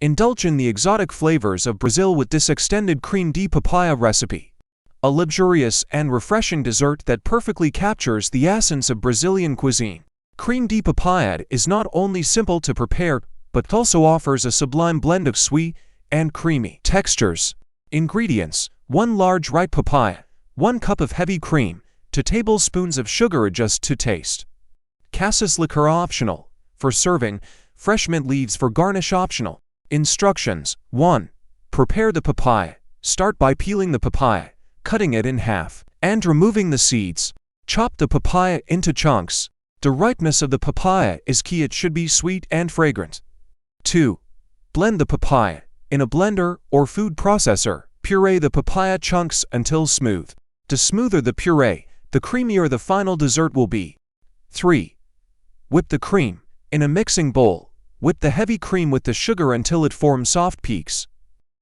Indulge in the exotic flavors of Brazil with this extended creme de papaya recipe. A luxurious and refreshing dessert that perfectly captures the essence of Brazilian cuisine. Creme de papaya is not only simple to prepare, but also offers a sublime blend of sweet and creamy textures. Ingredients: 1 large ripe papaya, 1 cup of heavy cream, 2 tablespoons of sugar adjust to taste. Cassis liqueur optional. For serving, fresh mint leaves for garnish optional. Instructions: 1. Prepare the papaya. Start by peeling the papaya, cutting it in half, and removing the seeds. Chop the papaya into chunks. The ripeness of the papaya is key. It should be sweet and fragrant. 2. Blend the papaya. In a blender or food processor, puree the papaya chunks until smooth. The smoother the puree, the creamier the final dessert will be. 3. Whip the cream. In a mixing bowl, whip the heavy cream with the sugar until it forms soft peaks.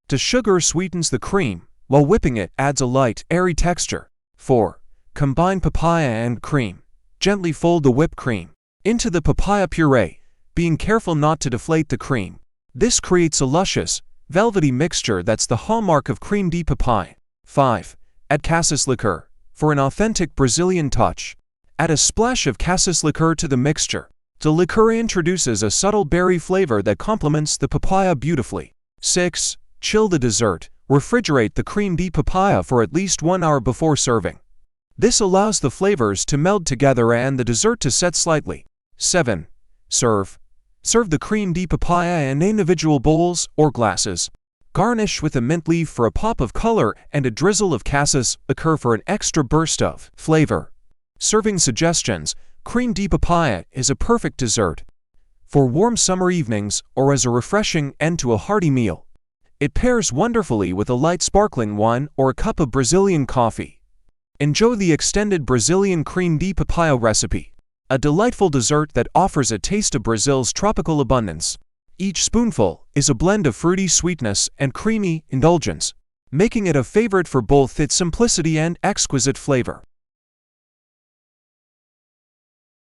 The sugar sweetens the cream, while whipping it adds a light, airy texture. 4. Combine papaya and cream. Gently fold the whipped cream into the papaya puree, being careful not to deflate the cream. This creates a luscious, velvety mixture that's the hallmark of creme de papaya. 5. Add cassis liqueur. For an authentic Brazilian touch, add a splash of cassis liqueur to the mixture. The liqueur introduces a subtle berry flavor that complements the papaya beautifully. 6. Chill the dessert. Refrigerate the creme de papaya for at least 1 hour before serving. This allows the flavors to meld together and the dessert to set slightly. 7. Serve. Serve the creme de papaya in individual bowls or glasses. Garnish with a mint leaf for a pop of color and a drizzle of cassis liqueur for an extra burst of flavor. Serving suggestions: creme de papaya is a perfect dessert for warm summer evenings or as a refreshing end to a hearty meal. It pairs wonderfully with a light sparkling wine or a cup of Brazilian coffee. Enjoy the extended Brazilian creme de papaya recipe, a delightful dessert that offers a taste of Brazil's tropical abundance. Each spoonful is a blend of fruity sweetness and creamy indulgence, making it a favorite for both its simplicity and exquisite flavor.